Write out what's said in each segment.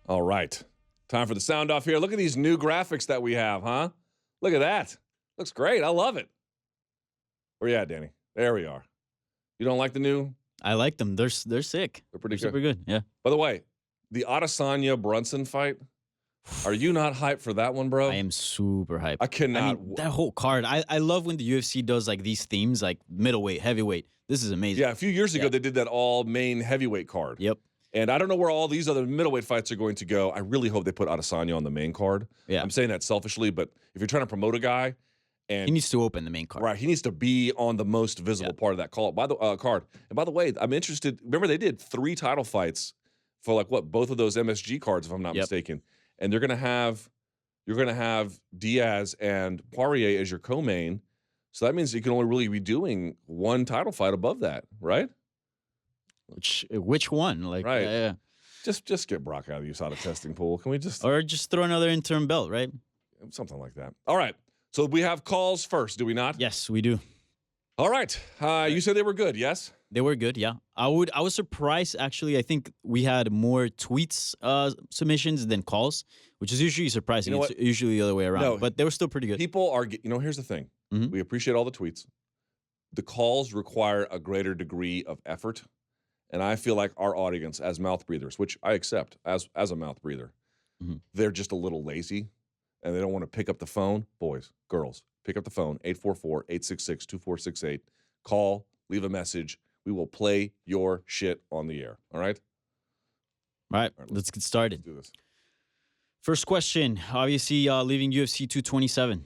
All right. Time for the sound off here. Look at these new graphics that we have, huh? Look at that. Looks great. I love it. Where you at, Danny? There we are. You don't like the new? I like them. They're sick. They're pretty good. Super good. Yeah. By the way, the Adesanya-Brunson fight, are you not hyped for that one, bro? I am super hyped. I cannot. I mean, that whole card. I love when the UFC does like these themes, like middleweight, heavyweight. This is amazing. Yeah, a few years ago, they did that all main heavyweight card. Yep. And I don't know where all these other middleweight fights are going to go. I really hope they put Adesanya on the main card. Yeah. I'm saying that selfishly, but if you're trying to promote a guy, and he needs to open the main card. Right, he needs to be on the most visible part of that card. And by the way, I'm interested. Remember, they did 3 title fights for both of those MSG cards, if I'm not mistaken. And you're gonna have Diaz and Poirier as your co-main. So that means you can only really be doing 1 title fight above that, right? Which one? Like, right. Yeah. Just get Brock out of testing pool. Can we just or just throw another interim belt, right? Something like that. All right. So we have calls first, do we not? Yes, we do. All right. You said they were good, yes? They were good, yeah. I was surprised, actually. I think we had more tweets submissions than calls, which is usually surprising. It's usually the other way around. No, but they were still pretty good. People are, here's the thing. We appreciate all the tweets. The calls require a greater degree of effort. And I feel like our audience, as mouth breathers, which I accept as a mouth breather, they're just a little lazy. And they don't want to pick up the phone. Boys, girls, pick up the phone, 844-866-2468. Call, leave a message. We will play your shit on the air. All right? All right, let's get started. Let's do this. First question, obviously leaving UFC 227.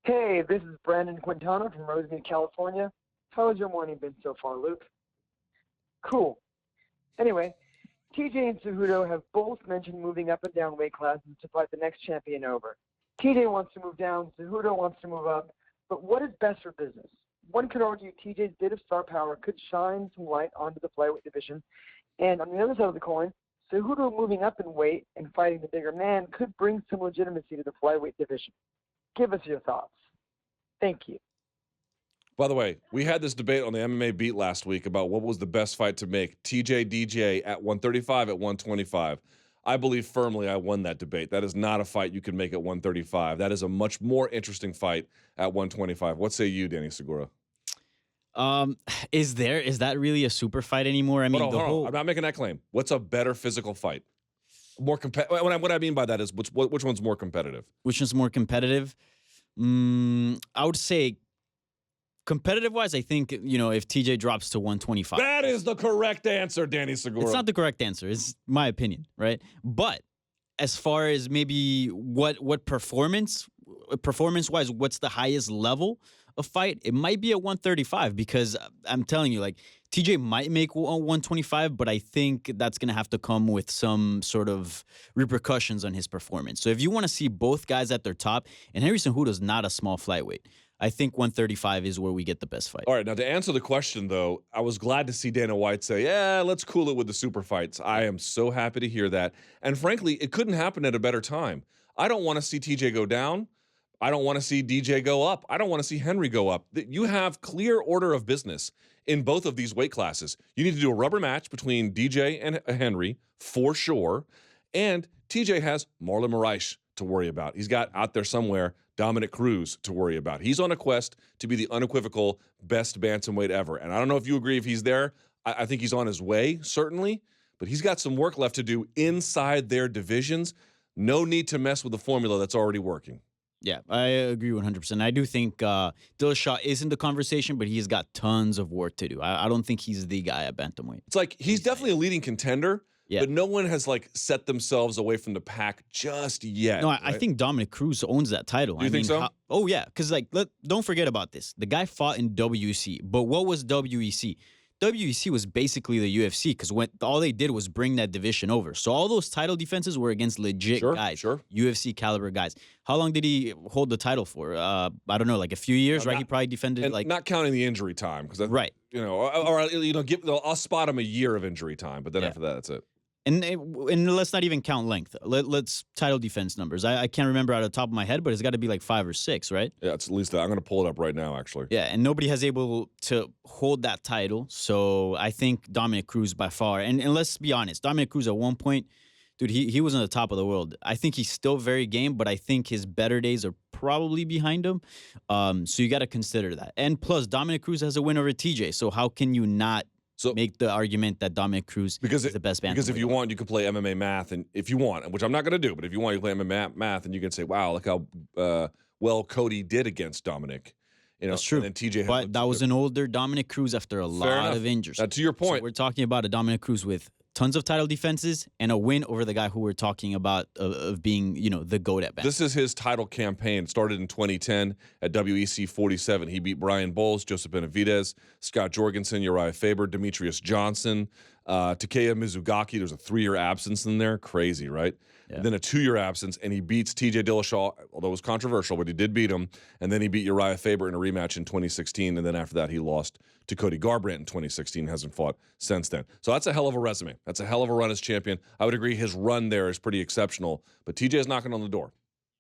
Hey, this is Brandon Quintana from Rosemead, California. How has your morning been so far, Luke? Cool. Anyway, TJ and Cejudo have both mentioned moving up and down weight classes to fight the next champion over. TJ wants to move down, Cejudo wants to move up, but what is best for business? One could argue TJ's bit of star power could shine some light onto the flyweight division, and on the other side of the coin, Cejudo moving up in weight and fighting the bigger man could bring some legitimacy to the flyweight division. Give us your thoughts. Thank you. By the way, we had this debate on the MMA Beat last week about what was the best fight to make, TJ DJ at 135 at 125. I believe firmly I won that debate. That is not a fight you can make at 135. That is a much more interesting fight at 125. What say you, Danny Segura? Is that really a super fight anymore? I mean, hold on. I'm not making that claim. What's a better physical fight? More competitive. What I mean by that is which one's more competitive? Which one's more competitive? I would say competitive-wise, I think, if TJ drops to 125. That is the correct answer, Danny Segura. It's not the correct answer. It's my opinion, right? But as far as maybe what performance-wise, what's the highest level of fight, it might be at 135 because I'm telling you, TJ might make 125, but I think that's going to have to come with some sort of repercussions on his performance. So if you want to see both guys at their top, and Henry Cejudo is not a small flyweight, I think 135 is where we get the best fight. All right, now to answer the question, though, I was glad to see Dana White say, yeah, let's cool it with the super fights. I am so happy to hear that. And frankly, it couldn't happen at a better time. I don't want to see TJ go down. I don't want to see DJ go up. I don't want to see Henry go up. You have clear order of business in both of these weight classes. You need to do a rubber match between DJ and Henry, for sure. And TJ has Marlon Moraes to worry about. He's got out there somewhere Dominic Cruz to worry about. He's on a quest to be the unequivocal best bantamweight ever. And I don't know if you agree if he's there. I think he's on his way, certainly. But he's got some work left to do inside their divisions. No need to mess with the formula that's already working. Yeah, I agree 100%. I do think Dillashaw is in the conversation, but he's got tons of work to do. I don't think he's the guy at bantamweight. It's like he's definitely a leading contender, but no one has set themselves away from the pack just yet. No, right? I think Dominic Cruz owns that title. Do you think so? Oh, yeah, because don't forget about this. The guy fought in WEC, but what was WEC? WEC was basically the UFC because all they did was bring that division over. So all those title defenses were against legit guys, UFC caliber guys. How long did he hold the title for? I don't know, a few years, right? He probably defended not counting the injury time, because right, I'll spot him a year of injury time, but then after that, that's it. And let's not even count length. Let's title defense numbers. I can't remember out of the top of my head, but it's got to be like 5 or 6, right? Yeah, it's at least that. I'm going to pull it up right now, actually. Yeah, and nobody has able to hold that title. So I think Dominic Cruz by far. And let's be honest, Dominic Cruz at one point, dude, he was on the top of the world. I think he's still very game, but I think his better days are probably behind him. So you got to consider that. And plus, Dominic Cruz has a win over TJ. So how can you not make the argument that Dominic Cruz is the best bantamweight? Because if you want, you can play MMA math, and if you want, which I'm not going to do, but if you want, you play MMA math, and you can say, wow, look how well Cody did against Dominic. That's true. And then TJ, but that was an older Dominic Cruz after a lot of injuries. To your point, so we're talking about a Dominic Cruz with tons of title defenses and a win over the guy who we're talking about of being, the GOAT at bantamweight. This is his title campaign. It started in 2010 at WEC 47. He beat Brian Bowles, Joseph Benavidez, Scott Jorgensen, Uriah Faber, Demetrious Johnson, Takeya Mizugaki. There's a 3-year absence in there. Crazy, right? Yeah. And then a 2-year absence, and he beats TJ Dillashaw, although it was controversial, but he did beat him. And then he beat Uriah Faber in a rematch in 2016, and then after that he lost to Cody Garbrandt in 2016, hasn't fought since then. So that's a hell of a resume. That's a hell of a run as champion. I would agree his run there is pretty exceptional, but TJ is knocking on the door.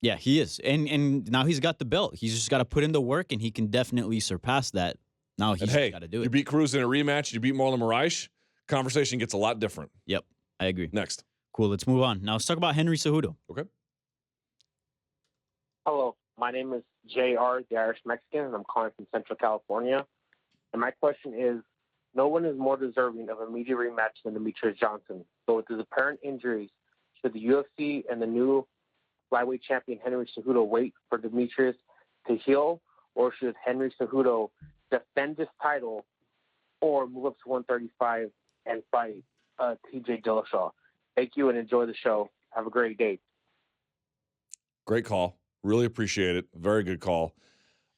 Yeah, he is. And now he's got the belt. He's just got to put in the work, and he can definitely surpass that. Now he's got to do it. You beat Cruz in a rematch, you beat Marlon Moraes, conversation gets a lot different. Yep, I agree. Next. Cool, let's move on. Now let's talk about Henry Cejudo. Okay. Hello, my name is JR, the Irish Mexican, and I'm calling from Central California. And my question is, no one is more deserving of a media rematch than Demetrious Johnson. So with his apparent injuries, should the UFC and the new flyweight champion Henry Cejudo wait for Demetrious to heal, or should Henry Cejudo defend his title or move up to 135 and fight TJ Dillashaw? Thank you and enjoy the show. Have a great day. Great call. Really appreciate it. Very good call.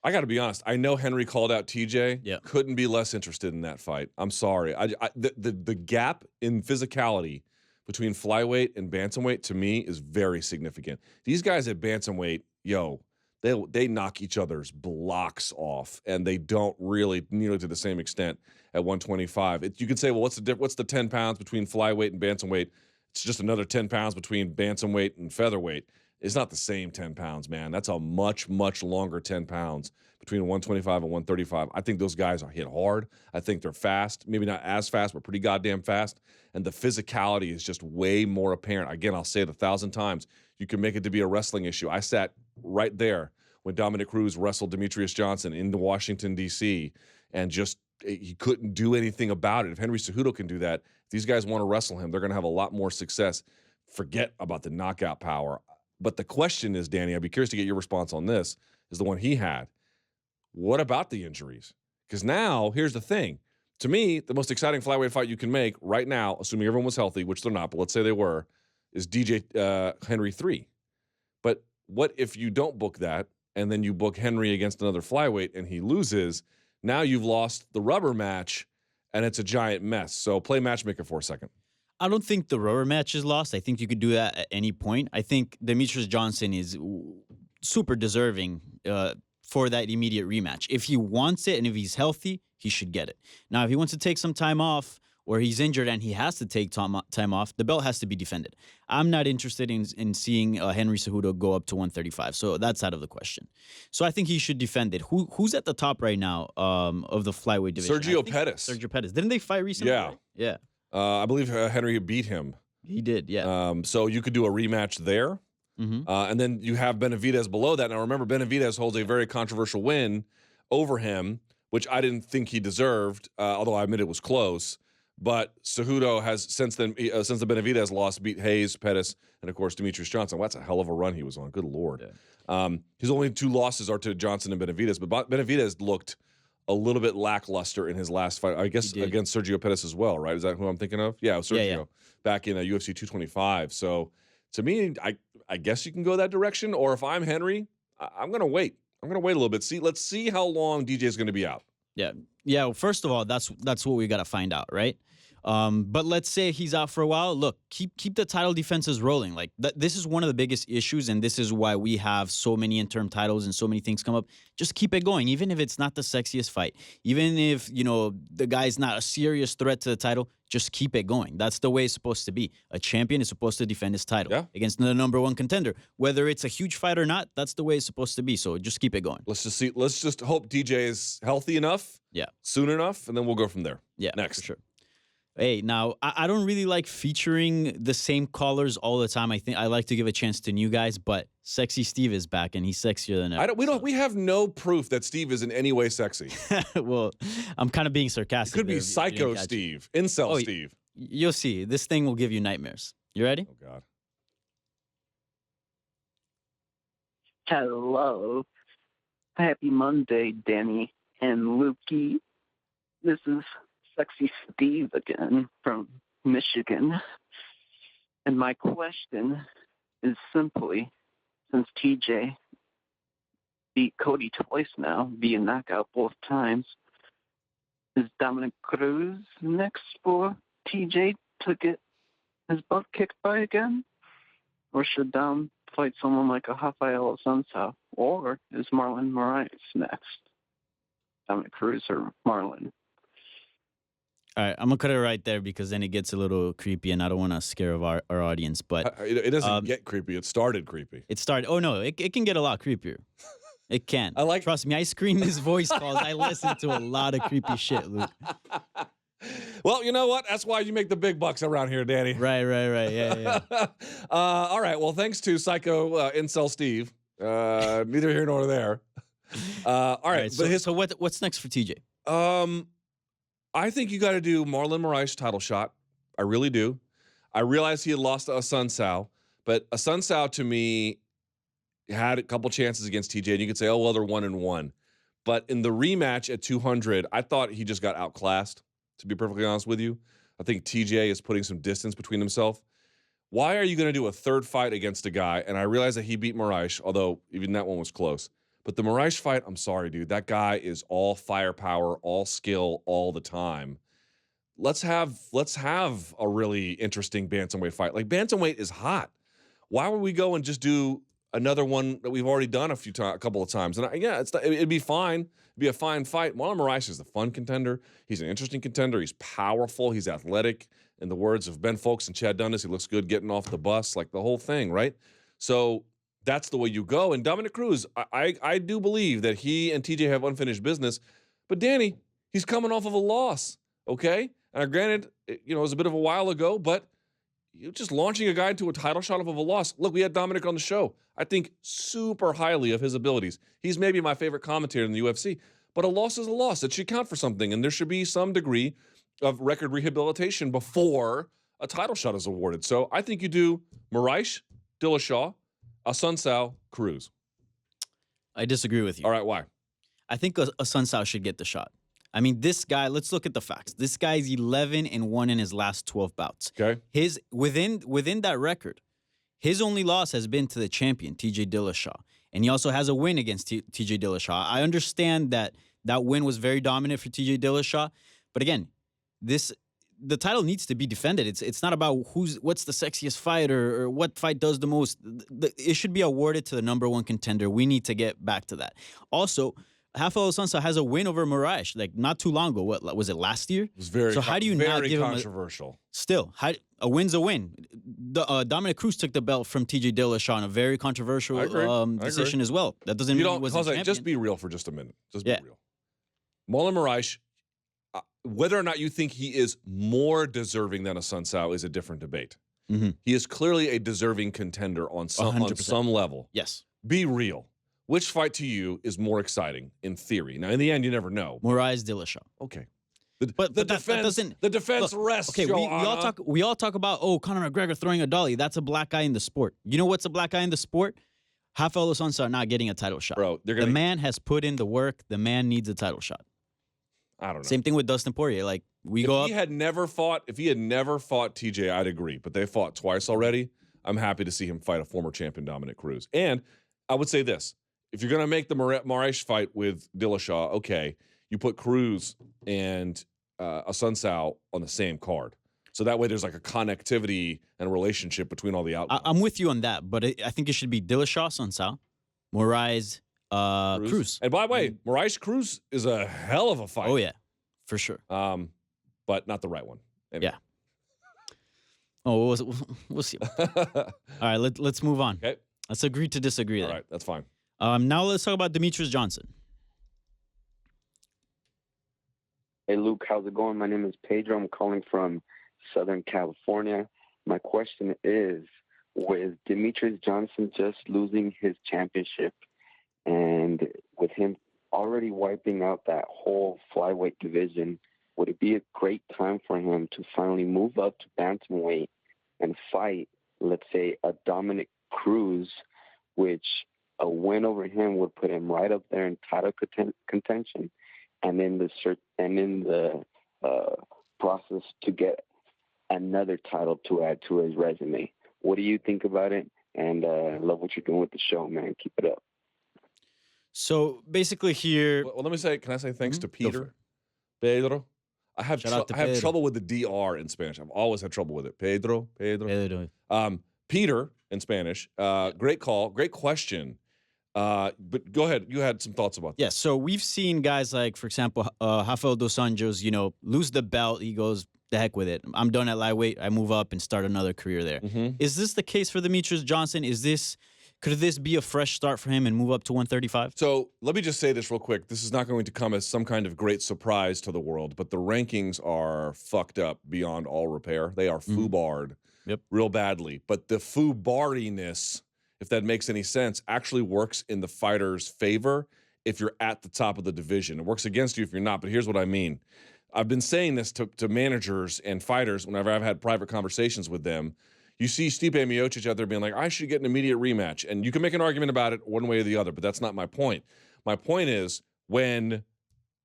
I got to be honest. I know Henry called out TJ. Yep. Couldn't be less interested in that fight. I'm sorry. The gap in physicality between flyweight and bantamweight to me is very significant. These guys at bantamweight, they knock each other's blocks off, and they don't really nearly to the same extent at 125. You could say, well, what's the 10 pounds between flyweight and bantamweight? It's just another 10 pounds between bantamweight and featherweight. It's not the same 10 pounds, man. That's a much, much longer 10 pounds between 125 and 135. I think those guys are hit hard. I think they're fast. Maybe not as fast, but pretty goddamn fast. And the physicality is just way more apparent. Again, I'll say it 1,000 times. You can make it to be a wrestling issue. I sat right there when Dominic Cruz wrestled Demetrious Johnson in Washington, D.C., and just he couldn't do anything about it. If Henry Cejudo can do that, if these guys want to wrestle him, they're going to have a lot more success. Forget about the knockout power. But the question is, Danny, I'd be curious to get your response on this, is the one he had. What about the injuries? Because now, here's the thing. To me, the most exciting flyweight fight you can make right now, assuming everyone was healthy, which they're not, but let's say they were, is DJ Henry 3. But what if you don't book that, and then you book Henry against another flyweight, and he loses? Now you've lost the rubber match, and it's a giant mess. So play matchmaker for a second. I don't think the rubber match is lost. I think you could do that at any point. I think Demetrious Johnson is super deserving for that immediate rematch. If he wants it and if he's healthy, he should get it. Now, if he wants to take some time off or he's injured and he has to take time off, the belt has to be defended. I'm not interested in seeing Henry Cejudo go up to 135, so that's out of the question. So I think he should defend it. Who's at the top right now of the flyweight division? Sergio Pettis. Sergio Pettis. Didn't they fight recently? Yeah. Right? Yeah. I believe Henry beat him. He did, yeah. So you could do a rematch there. Mm-hmm. And then you have Benavidez below that. Now, remember, Benavidez holds a very controversial win over him, which I didn't think he deserved, although I admit it was close. But Cejudo has, since the Benavidez loss, beat Hayes, Pettis, and, of course, Demetrious Johnson. Well, that's a hell of a run he was on. Good Lord. Yeah. His only 2 losses are to Johnson and Benavidez, but Benavidez looked a little bit lackluster in his last fight, I guess, against Sergio Pettis as well, right? Is that who I'm thinking of? Yeah, it was Sergio back in UFC 225. So to me, I guess you can go that direction. Or if I'm Henry, I'm going to wait. I'm going to wait a little bit. Let's see how long DJ is going to be out. Yeah. Yeah. Well, first of all, that's what we got to find out, right? But let's say he's out for a while. Look, keep the title defenses rolling. Like this is one of the biggest issues, and this is why we have so many interim titles and so many things come up. Just keep it going, even if it's not the sexiest fight, even if the guy's not a serious threat to the title. Just keep it going. That's the way it's supposed to be. A champion is supposed to defend his title against the number one contender, whether it's a huge fight or not. That's the way it's supposed to be. So just keep it going. Let's just hope DJ is healthy enough, soon enough, and then we'll go from there. Yeah, next. For sure. Hey, now, I don't really like featuring the same callers all the time. I think I like to give a chance to new guys, but Sexy Steve is back, and he's sexier than ever. We have no proof that Steve is in any way sexy. Well, I'm kind of being sarcastic. It could be Psycho Steve, Incel Steve. You'll see. This thing will give you nightmares. You ready? Oh, God. Hello. Happy Monday, Danny and Lukey. This is Sexy Steve again from Michigan. And my question is simply, since TJ beat Cody twice now, via knockout both times, is Dominic Cruz next for TJ to get his butt kicked by again? Or should Dom fight someone like a Rafael Assunção? Or is Marlon Moraes next? Dominic Cruz or Marlon? All right, I'm going to cut it right there because then it gets a little creepy and I don't want to scare our audience. But it doesn't get creepy. It started creepy. Oh, no, it can get a lot creepier. It can. Trust me, I screen these voice calls. I listen to a lot of creepy shit, Luke. Well, you know what? That's why you make the big bucks around here, Danny. Right. Yeah. All right. Well, thanks to Psycho Incel Steve. Neither here nor there. All right. So what's next for TJ? I think you got to do Marlon Moraes title shot. I really do. I realized he had lost to Assunção, but Assunção to me had a couple chances against TJ, and you could say, oh, well, they're 1-1. But in the rematch at 200, I thought he just got outclassed, to be perfectly honest with you. I think TJ is putting some distance between himself. Why are you going to do a third fight against a guy? And I realize that he beat Moraes, although even that one was close. But the Moraes fight, I'm sorry, dude. That guy is all firepower, all skill, all the time. Let's have a really interesting bantamweight fight. Like, bantamweight is hot. Why would we go and just do another one that we've already done a couple of times? And it'd be fine. It'd be a fine fight. Marlon Moraes is a fun contender. He's an interesting contender. He's powerful. He's athletic. In the words of Ben Folks and Chad Dundas, he looks good getting off the bus, like the whole thing, right? So that's the way you go. And Dominic Cruz, I do believe that he and TJ have unfinished business. But Danny, he's coming off of a loss, okay? And granted, it was a bit of a while ago, but you're just launching a guy into a title shot off of a loss. Look, we had Dominic on the show. I think super highly of his abilities. He's maybe my favorite commentator in the UFC. But a loss is a loss. It should count for something. And there should be some degree of record rehabilitation before a title shot is awarded. So I think you do Moraes, Dillashaw, Assunção, Cruz. I disagree with you. All right, why? I think Assunção should get the shot. I mean, this guy, let's look at the facts. This guy's 11-1 in his last 12 bouts. Okay. Within that record, his only loss has been to the champion, TJ Dillashaw. And he also has a win against TJ Dillashaw. I understand that win was very dominant for TJ Dillashaw. But again, the title needs to be defended. It's not about what's the sexiest fight or what fight does the most. It should be awarded to the number one contender. We need to get back to that. Also, Rafael Assunção has a win over Moraes, like not too long ago. What was it, last year? It was very so how do you not give controversial. A win's a win. Dominic Cruz took the belt from TJ Dillashaw in a very controversial decision as well. That doesn't mean he was a champion. Just be real for just a minute. Just be real. Marlon Moraes, whether or not you think he is more deserving than Assunção is a different debate. Mm-hmm. He is clearly a deserving contender on some level. Yes. Be real. Which fight to you is more exciting in theory? Now, in the end, you never know. Moraes, Dillashaw. Okay. But the defense rests. Okay, we all talk about Conor McGregor throwing a dolly. That's a black guy in the sport. You know what's a black guy in the sport? Rafael Assunção not getting a title shot. Bro, the man has put in the work. The man needs a title shot. I don't know. Same thing with Dustin Poirier. Like if he had never fought TJ, I'd agree. But they fought twice already. I'm happy to see him fight a former champion, Dominic Cruz. And I would say this: if you're going to make the Moraes fight with Dillashaw, okay, you put Cruz and Asuncao on the same card. So that way there's like a connectivity and relationship between all the outcomes. I'm with you on that, but I think it should be Dillashaw, Asuncao, Moraes, Cruz. And by the way, Moraes Cruz is a hell of a fight. Oh yeah, for sure. But not the right one. Anyway. Yeah. Oh, we'll see. All right, let's move on. Okay. Let's agree to disagree. All right, that's fine. Now let's talk about Demetrious Johnson. Hey, Luke, how's it going? My name is Pedro. I'm calling from Southern California. My question is, with Demetrious Johnson just losing his championship and with him already wiping out that whole flyweight division, would it be a great time for him to finally move up to bantamweight and fight, let's say, a Dominic Cruz, which a win over him would put him right up there in title contention, and in the process to get another title to add to his resume? What do you think about it? And love what you're doing with the show, man. Keep it up. So basically here... Well, let me say, can I say thanks to Go for Peter? it. Pedro? I have Pedro. trouble with the DR in Spanish. I've always had trouble with it. Pedro. Peter in Spanish. Great call. Great question. But go ahead. You had some thoughts about that. Yeah, so we've seen guys like, for example, Rafael dos Anjos, lose the belt. He goes, the heck with it. I'm done at lightweight. I move up and start another career there. Is this the case for Demetrious Johnson? Could this be a fresh start for him and move up to 135? So let me just say this real quick. This is not going to come as some kind of great surprise to the world, but the rankings are fucked up beyond all repair. They are foobarred real badly. But the foobarriness, if that makes any sense, actually works in the fighter's favor if you're at the top of the division. It works against you if you're not, but here's what I mean. I've been saying this to managers and fighters whenever I've had private conversations with them. You see Stipe Miocic out there being like, I should get an immediate rematch. And you can make an argument about it one way or the other, but that's not my point. My point is when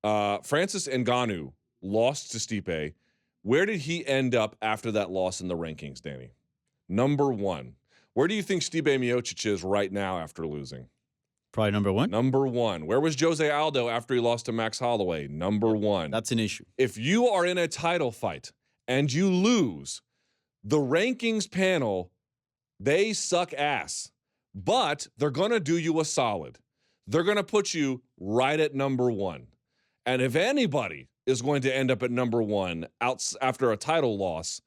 Francis Ngannou lost to Stipe, where did he end up after that loss in the rankings, Danny? Number 1. Where do you think Stipe Miocic is right now after losing? Probably number 1. Number 1. Where was Jose Aldo after he lost to Max Holloway? Number 1. That's an issue. If you are in a title fight and you lose, the rankings panel, they suck ass, but they're going to do you a solid. They're going to put you right at number 1. And if anybody is going to end up at number 1 after a title loss,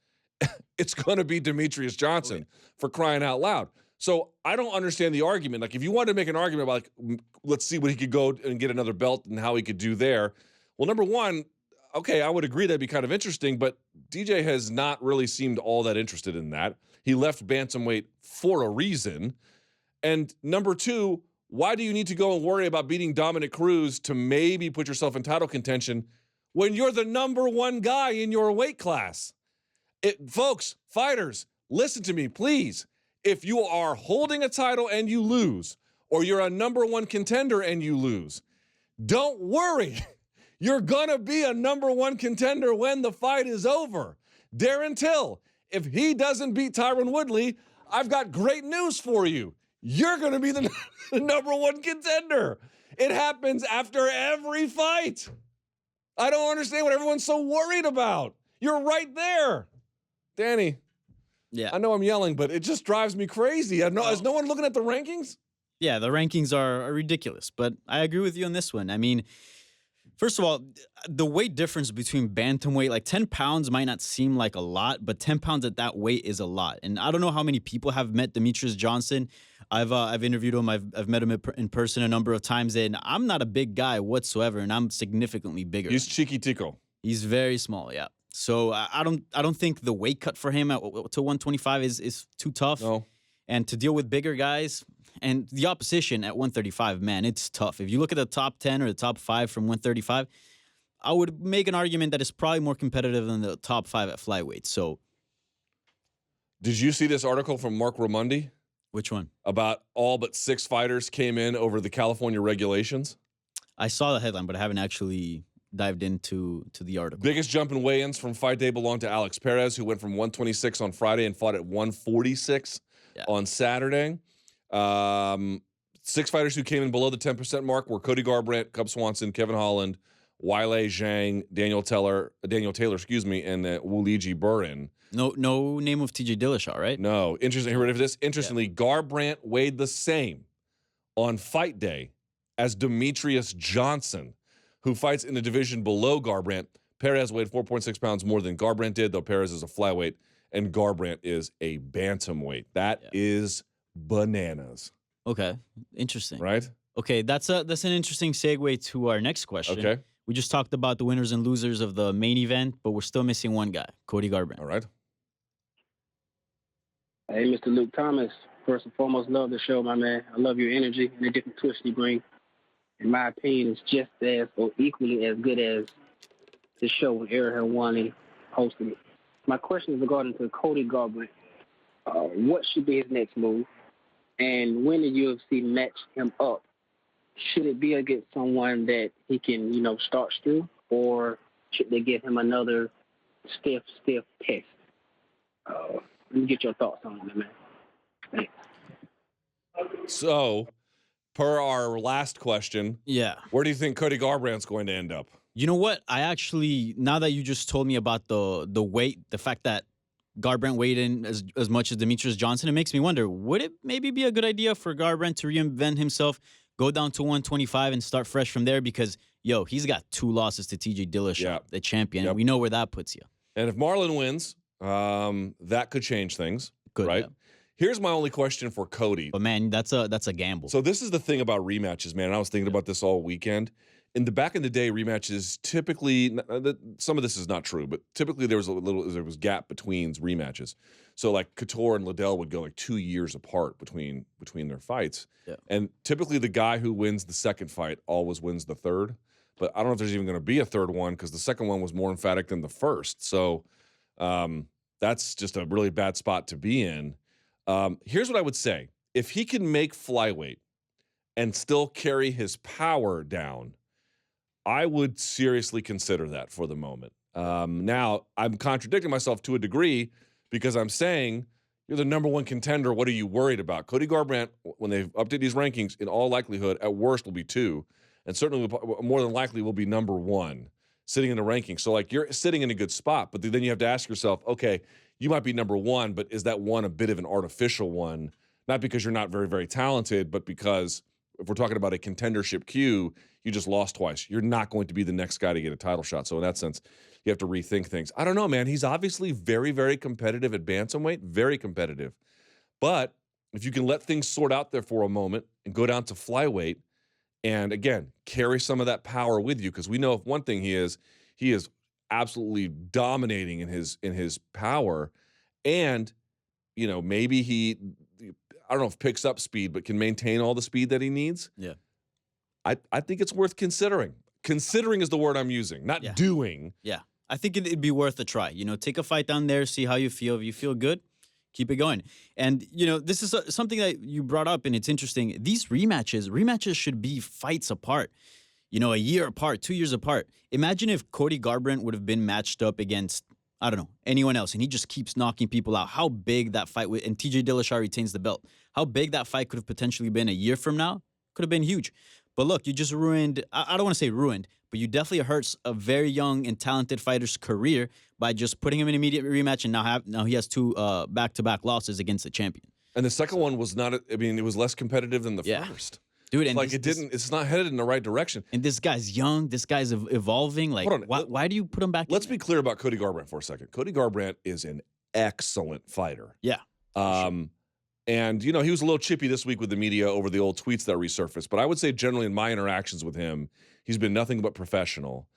it's going to be Demetrious Johnson, for crying out loud. So I don't understand the argument. Like, if you wanted to make an argument about, like, let's see what he could go and get another belt and how he could do there. Well, number 1, okay, I would agree that'd be kind of interesting, but DJ has not really seemed all that interested in that. He left bantamweight for a reason. And number 2, why do you need to go and worry about beating Dominic Cruz to maybe put yourself in title contention when you're the number 1 guy in your weight class? Folks, fighters, listen to me, please. If you are holding a title and you lose, or you're a number 1 contender and you lose, don't worry. You're going to be a number 1 contender when the fight is over. Darren Till, if he doesn't beat Tyron Woodley, I've got great news for you. You're going to be the number 1 contender. It happens after every fight. I don't understand what everyone's so worried about. You're right there. Danny, Yeah. I know I'm yelling, but it just drives me crazy. Is no one looking at the rankings? Yeah, the rankings are ridiculous, but I agree with you on this one. I mean, first of all, the weight difference between bantamweight, like 10 pounds might not seem like a lot, but 10 pounds at that weight is a lot. And I don't know how many people have met Demetrious Johnson. I've interviewed him. I've met him in person a number of times, and I'm not a big guy whatsoever, and I'm significantly bigger. He's chiquitico. He's very small, yeah. So I don't think the weight cut for him to 125 is too tough. No. And to deal with bigger guys and the opposition at 135, man, it's tough. If you look at the top 10 or the top 5 from 135, I would make an argument that it's probably more competitive than the top 5 at flyweight. So, did you see this article from Mark Ramundi which one? about all but 6 fighters came in over the California regulations? I saw the headline, but I haven't actually dived into the article. Biggest jump in weigh-ins from fight day belonged to Alex Perez, who went from 126 on Friday and fought at 146 on Saturday. 6 fighters who came in below the 10% mark were Cody Garbrandt, Cub Swanson, Kevin Holland, Weili Zhang, Daniel Taylor, excuse me, and Wuliji Burin. No name of TJ Dillashaw, right? No. Interesting. Heard of this? Interestingly, Garbrandt weighed the same on fight day as Demetrious Johnson, who fights in the division below Garbrandt. Perez weighed 4.6 pounds more than Garbrandt did, though Perez is a flyweight and Garbrandt is a bantamweight. That is bananas. Okay, interesting. Right? Okay, that's an interesting segue to our next question. Okay. We just talked about the winners and losers of the main event, but we're still missing one guy, Cody Garbrandt. All right. Hey, Mr. Luke Thomas. First and foremost, love the show, my man. I love your energy and the different twists you bring. In my opinion, it's just as or equally as good as the show when Eric Helwani hosted it. My question is regarding to Cody Garbrandt. What should be his next move? And when the UFC match him up, should it be against someone that he can, start through, or should they give him another stiff test? Let me get your thoughts on it, man. Thanks. So, per our last question, where do you think Cody Garbrandt's going to end up? You know what? I actually, now that you just told me about the weight, the fact that Garbrandt weighed in as much as Demetrious Johnson, it makes me wonder, would it maybe be a good idea for Garbrandt to reinvent himself, go down to 125 and start fresh from there? Because, he's got 2 losses to TJ Dillashaw, the champion. And we know where that puts you. And if Marlon wins, that could change things, right? Yeah. Here's my only question for Cody. But, man, that's a gamble. So this is the thing about rematches, man. And I was thinking about this all weekend. Back in the day, rematches typically, some of this is not true, but typically there was gap between rematches. So like Couture and Liddell would go like 2 years apart between their fights. Yeah. And typically the guy who wins the second fight always wins the third. But I don't know if there's even going to be a third one because the second one was more emphatic than the first. So that's just a really bad spot to be in. Here's what I would say. If he can make flyweight and still carry his power down, I would seriously consider that for the moment. Now, I'm contradicting myself to a degree because I'm saying you're the number 1 contender. What are you worried about? Cody Garbrandt, when they update these rankings, in all likelihood, at worst, will be 2, and certainly more than likely will be number 1 sitting in the rankings. So, like, you're sitting in a good spot, but then you have to ask yourself, okay, you might be number 1, but is that one a bit of an artificial one? Not because you're not very, very talented, but because if we're talking about a contendership queue, you just lost twice. You're not going to be the next guy to get a title shot. So in that sense, you have to rethink things. I don't know, man. He's obviously very, very competitive at bantamweight, very competitive. But if you can let things sort out there for a moment and go down to flyweight and, again, carry some of that power with you, because we know if one thing he is absolutely dominating in his power. And, maybe he, I don't know if picks up speed, but can maintain all the speed that he needs. Yeah. I think it's worth considering. Considering is the word I'm using, not doing. Yeah. I think it'd be worth a try. Take a fight down there, see how you feel. If you feel good, keep it going. And, this is something that you brought up, and it's interesting. These rematches should be fights apart. A year apart, 2 years apart. Imagine if Cody Garbrandt would have been matched up against, I don't know, anyone else, and he just keeps knocking people out. How big that fight and TJ Dillashaw retains the belt. How big that fight could have potentially been a year from now. Could have been huge. But look, you just ruined, I don't want to say ruined, but you definitely hurts a very young and talented fighter's career by just putting him in an immediate rematch, and now he has 2 back-to-back losses against the champion. And the second one was not, it was less competitive than the first. Dude, and it's not headed in the right direction. And this guy's young, this guy's evolving. Like, why do you put him back? Let's be clear about Cody Garbrandt for a second. Cody Garbrandt is an excellent fighter. Yeah. Sure. And, he was a little chippy this week with the media over the old tweets that resurfaced. But I would say generally in my interactions with him, he's been nothing but professional.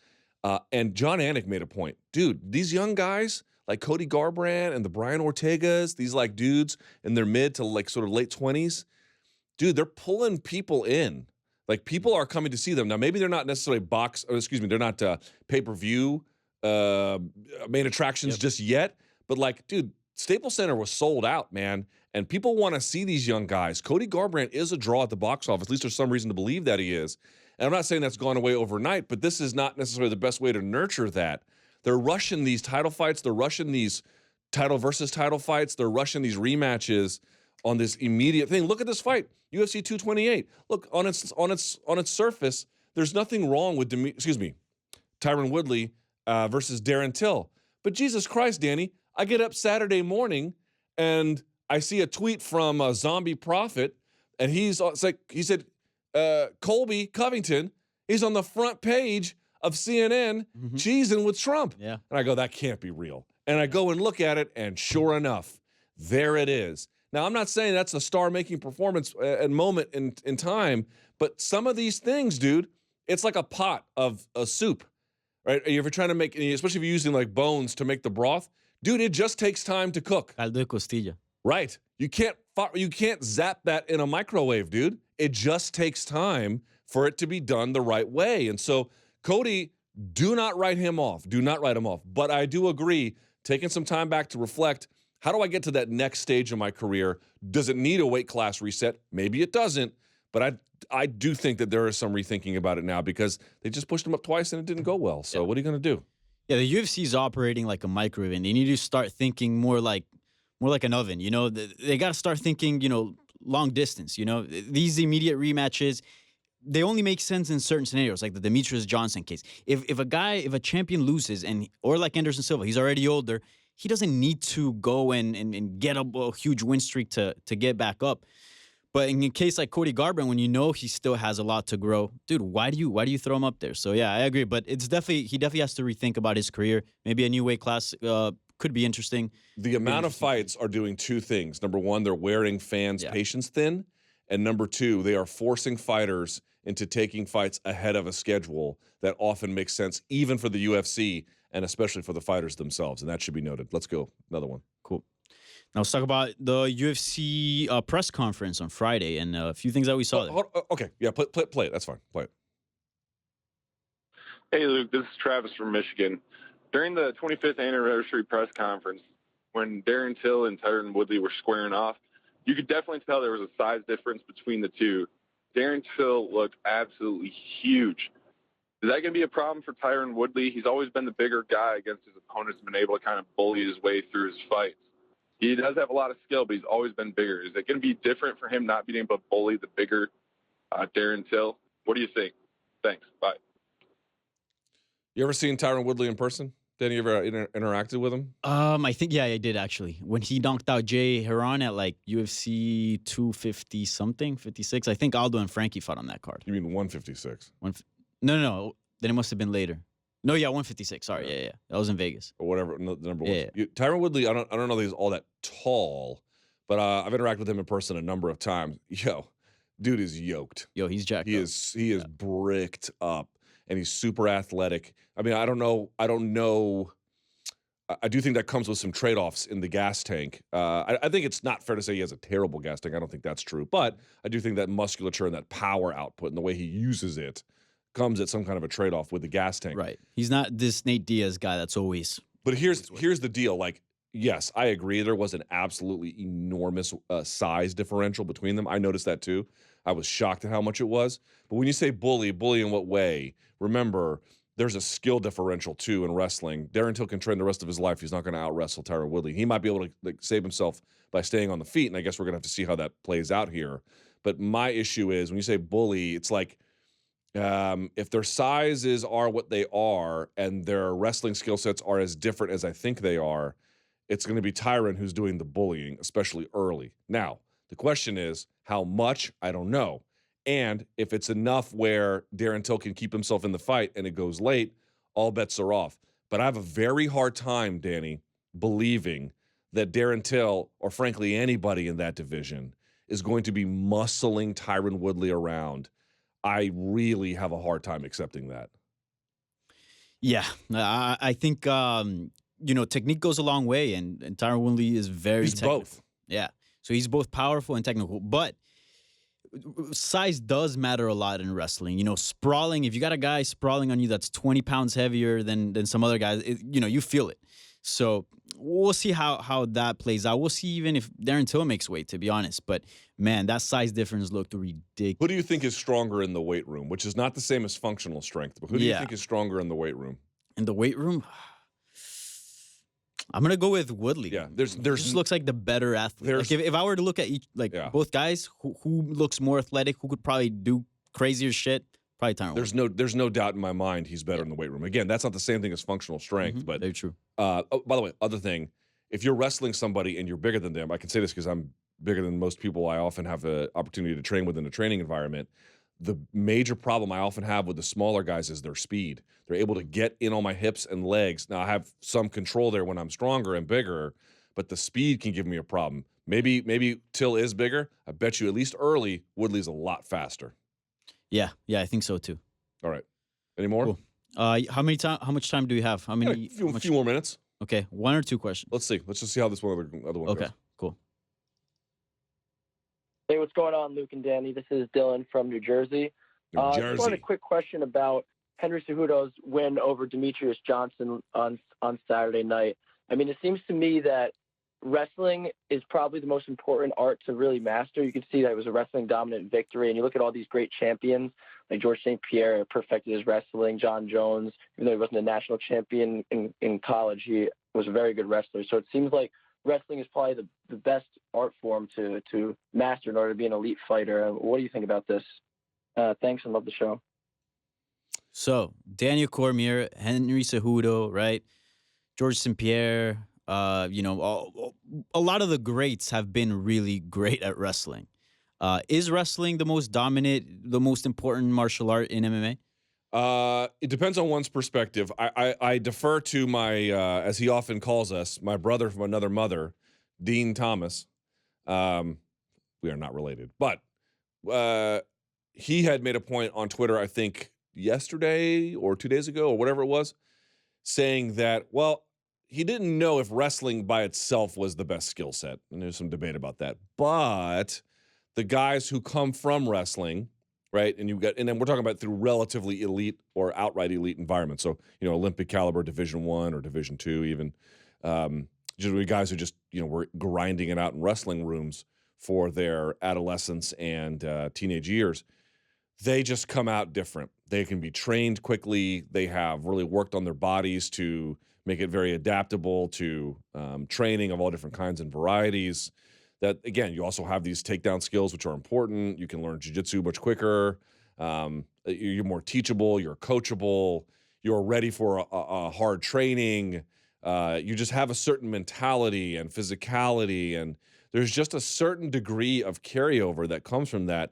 And John Anik made a point. Dude, these young guys like Cody Garbrandt and the Brian Ortegas, these like dudes in their mid to like sort of late 20s, dude, they're pulling people in. Like, people are coming to see them. Now, maybe they're not necessarily they're not pay-per-view main attractions just yet. But, like, dude, Staples Center was sold out, man. And people want to see these young guys. Cody Garbrandt is a draw at the box office. At least there's some reason to believe that he is. And I'm not saying that's gone away overnight, but this is not necessarily the best way to nurture that. They're rushing these title fights. They're rushing these title versus title fights. They're rushing these rematches on this immediate thing. Look at this fight, UFC 228. Look, on its surface, there's nothing wrong with Tyron Woodley versus Darren Till. But Jesus Christ, Danny, I get up Saturday morning and I see a tweet from Zombie Prophet, and he said, Colby Covington, he's on the front page of CNN cheesing with Trump. Yeah. And I go, that can't be real. And I go and look at it, and sure enough, there it is. Now, I'm not saying that's a star-making performance and moment in time, but some of these things, dude, it's like a pot of a soup, right? If you're trying to make, especially if you're using like bones to make the broth, dude, it just takes time to cook. Caldo de costilla. Right. You can't zap that in a microwave, dude. It just takes time for it to be done the right way. And so, Cody, do not write him off. Do not write him off. But I do agree, taking some time back to reflect, how do I get to that next stage of my career? Does it need a weight class reset? Maybe it doesn't. But I do think that there is some rethinking about it now because they just pushed him up twice and it didn't go well. So what are you going to do? Yeah, the UFC is operating like a microwave, and they need to start thinking more like an oven. You know, they got to start thinking, long distance. These immediate rematches, they only make sense in certain scenarios, like the Demetrious Johnson case. If a champion loses, or like Anderson Silva, he's already older, he doesn't need to go and get a huge win streak to get back up. But in a case like Cody Garbrandt, when he still has a lot to grow, dude, why do you throw him up there? So yeah, I agree. But he definitely has to rethink about his career. Maybe a new weight class could be interesting. The amount of fights are doing two things. Number one, they're wearing fans' patience thin. And number two, they are forcing fighters into taking fights ahead of a schedule that often makes sense, even for the UFC and especially for the fighters themselves. And that should be noted. Let's go. Another one. Cool. Now let's talk about the UFC press conference on Friday and a few things that we saw there. Okay. Yeah, play it. That's fine. Play it. Hey, Luke. This is Travis from Michigan. During the 25th anniversary press conference, when Darren Till and Tyron Woodley were squaring off, you could definitely tell there was a size difference between the two. Darren Till looked absolutely huge. Is that going to be a problem for Tyron Woodley? He's always been the bigger guy against his opponents and been able to kind of bully his way through his fights. He does have a lot of skill, but he's always been bigger. Is it going to be different for him not being able to bully the bigger Darren Till? What do you think? Thanks. Bye. You ever seen Tyron Woodley in person? Danny, you ever interacted with him? I think, I did actually. When he knocked out Jay Heron at like UFC 250 something, 56. I think Aldo and Frankie fought on that card. You mean 156? No. Then it must have been later. No, 156. Sorry, yeah. That was in Vegas. Or whatever the number was. Yeah. Tyron Woodley, I don't know that he's all that tall, but I've interacted with him in person a number of times. Yo, dude is yoked. Yo, he's jacked up. He is bricked up, and he's super athletic. I mean, I don't know. I do think that comes with some trade-offs in the gas tank. I think it's not fair to say he has a terrible gas tank. I don't think that's true. But I do think that musculature and that power output and the way he uses it comes at some kind of a trade-off with the gas tank. Right. He's not this Nate Diaz guy that's always... But here's the deal. Like, yes, I agree. There was an absolutely enormous size differential between them. I noticed that too. I was shocked at how much it was. But when you say bully in what way? Remember, there's a skill differential too in wrestling. Darren Till can train the rest of his life. He's not going to out-wrestle Tyron Woodley. He might be able to save himself by staying on the feet, and I guess we're going to have to see how that plays out here. But my issue is when you say bully, it's like if their sizes are what they are and their wrestling skill sets are as different as I think they are, it's going to be Tyron who's doing the bullying, especially early. Now, the question is how much? I don't know. And if it's enough where Darren Till can keep himself in the fight and it goes late, all bets are off. But I have a very hard time, Danny, believing that Darren Till, or frankly anybody in that division, is going to be muscling Tyron Woodley around. I really have a hard time accepting that. Yeah, I think technique goes a long way, and Tyron Woodley is very technical. Both. Yeah, so he's both powerful and technical, but size does matter a lot in wrestling. Sprawling, if you got a guy sprawling on you that's 20 pounds heavier than some other guys, you feel it. So we'll see how that plays out. We'll see even if Darren Till makes weight, to be honest. But, man, that size difference looked ridiculous. Who do you think is stronger in the weight room, which is not the same as functional strength, but who do you think is stronger in the weight room? In the weight room? I'm going to go with Woodley. Yeah, there's just looks like the better athlete. Like if I were to look at both guys, who looks more athletic, who could probably do crazier shit, Probably Tyron There's no doubt in my mind he's better in the weight room. Again, that's not the same thing as functional strength, but very true. oh, by the way, other thing, if you're wrestling somebody and you're bigger than them, I can say this because I'm bigger than most people I often have the opportunity to train within a training environment. The major problem I often have with the smaller guys is their speed. They're able to get in on my hips and legs. Now, I have some control there when I'm stronger and bigger, but the speed can give me a problem. Maybe Till is bigger. I bet you at least early, Woodley's a lot faster. Yeah, I think so too. All right. Any more? Cool. How much time do we have? How many? A few more minutes. Okay, 1 or 2 questions. Let's see. Let's just see how this other one Okay, goes. cool. Hey, what's going on, Luke and Danny? This is Dylan from New Jersey. Just wanted a quick question about Henry Cejudo's win over Demetrious Johnson on Saturday night. I mean, it seems to me that wrestling is probably the most important art to really master. You can see that it was a wrestling dominant victory, and you look at all these great champions like George St. Pierre perfected his wrestling. John Jones, even though he wasn't a national champion in college, he was a very good wrestler. So it seems like wrestling is probably the best art form to master in order to be an elite fighter. What do you think about this? Thanks and love the show. So Daniel Cormier, Henry Cejudo, right? George St. Pierre. A lot of the greats have been really great at wrestling. Is wrestling the most dominant, the most important martial art in MMA? It depends on one's perspective. I defer to my, as he often calls us, my brother from another mother, Dean Thomas. We are not related, but he had made a point on Twitter, I think yesterday or 2 days ago or whatever it was, saying that, well, he didn't know if wrestling by itself was the best skill set. And there's some debate about that. But the guys who come from wrestling, right? And then we're talking about through relatively elite or outright elite environments. So, Olympic caliber, Division I or Division II, even generally guys who just, were grinding it out in wrestling rooms for their adolescence and teenage years. They just come out different. They can be trained quickly. They have really worked on their bodies to make it very adaptable to training of all different kinds and varieties. That, again, you also have these takedown skills, which are important. You can learn jiu-jitsu much quicker. You're more teachable. You're coachable. You're ready for a hard training. You just have a certain mentality and physicality, and there's just a certain degree of carryover that comes from that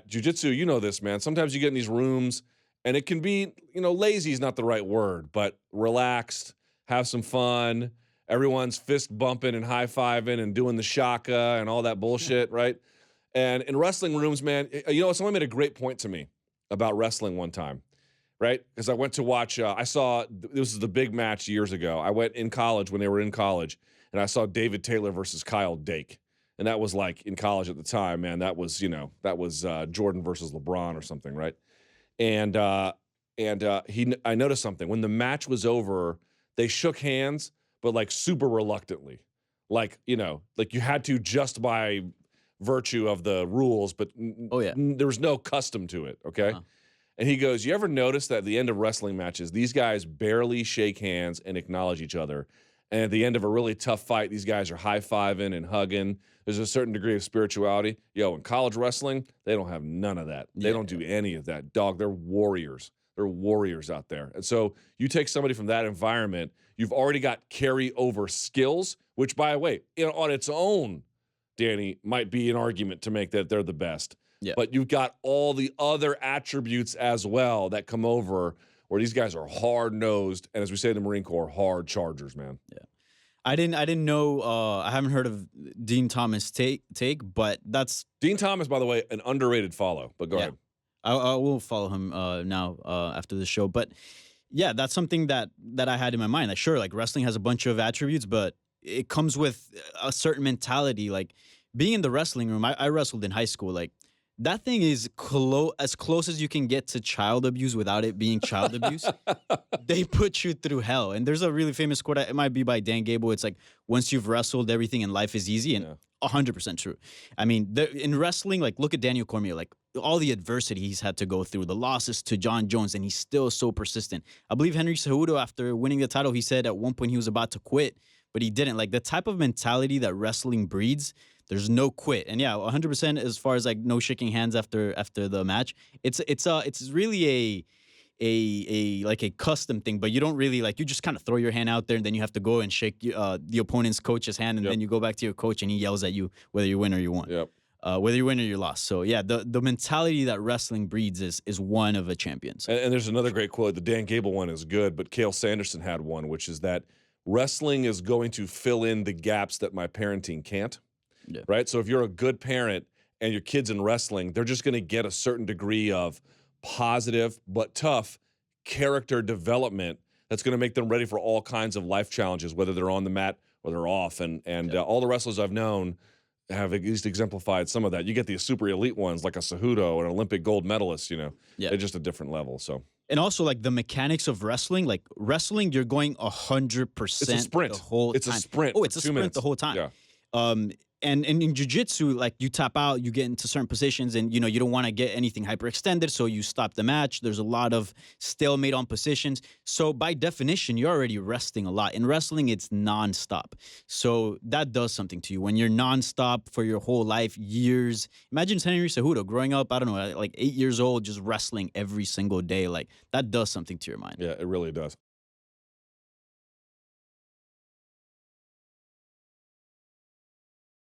jiu-jitsu, you know this, man. Sometimes you get in these rooms, and it can be, lazy is not the right word, but relaxed, have some fun. Everyone's fist bumping and high-fiving and doing the shaka and all that bullshit, right? And in wrestling rooms, man, someone made a great point to me about wrestling one time, right? Because I went to watch, this was the big match years ago. I went in college when they were in college, and I saw David Taylor versus Kyle Dake. And that was like in college at the time, man. That was, Jordan versus LeBron or something, right? And I noticed something. When the match was over, they shook hands, but like super reluctantly. Like you had to just by virtue of the rules, but there was no custom to it, okay? Uh-huh. And he goes, you ever notice that at the end of wrestling matches, these guys barely shake hands and acknowledge each other? And at the end of a really tough fight, these guys are high-fiving and hugging. There's a certain degree of spirituality. In college wrestling, they don't have none of that. They don't do any of that. Dog, they're warriors. They're warriors out there. And so you take somebody from that environment, you've already got carry-over skills, which, by the way, on its own, Danny, might be an argument to make that they're the best. Yeah. But you've got all the other attributes as well that come over where these guys are hard-nosed, and as we say in the Marine Corps, hard chargers, man. Yeah. I didn't know. I haven't heard of Dean Thomas take, but that's Dean Thomas, by the way, an underrated follow. But go ahead. I will follow him now after the show. But yeah, that's something that I had in my mind. Like, sure, like wrestling has a bunch of attributes, but it comes with a certain mentality. Like being in the wrestling room, I wrestled in high school. Like that thing is as close as you can get to child abuse without it being child abuse. They put you through hell. And there's a really famous quote, it might be by Dan Gable. It's like, once you've wrestled, everything in life is easy. And 100% true. I mean, in wrestling, like look at Daniel Cormier, like all the adversity he's had to go through, the losses to John Jones, and he's still so persistent. I believe Henry Cejudo, after winning the title, he said at one point he was about to quit, but he didn't. Like the type of mentality that wrestling breeds, There's no quit. And yeah, 100% as far as like no shaking hands after the match. It's really like a custom thing, but you don't really like, you just kind of throw your hand out there and then you have to go and shake the opponent's coach's hand, and then you go back to your coach and he yells at you whether you win or you won. Yep. Whether you win or you lost. So yeah, the mentality that wrestling breeds is one of a champion's. And there's another great quote. The Dan Gable one is good, but Cale Sanderson had one, which is that wrestling is going to fill in the gaps that my parenting can't. Yeah. Right? So if you're a good parent and your kid's in wrestling, they're just going to get a certain degree of positive but tough character development that's going to make them ready for all kinds of life challenges, whether they're on the mat or they're off. And all the wrestlers I've known have at least exemplified some of that. You get the super elite ones like a Cejudo or an Olympic gold medalist, you know. Yeah. They're just a different level. So, and also like the mechanics of wrestling, like wrestling, you're going 100% it's a sprint. the whole time. It's a sprint. Oh, it's a sprint minutes. the whole time. Yeah. And in jiu-jitsu, like you tap out, you get into certain positions, and you know you don't want to get anything hyperextended, so you stop the match. There's a lot of stalemate on positions. So by definition, you're already resting a lot. In wrestling, it's nonstop. So that does something to you when you're nonstop for your whole life, years. Imagine Henry Cejudo growing up, I don't know, like 8 years old, just wrestling every single day. Like that does something to your mind. Yeah, it really does.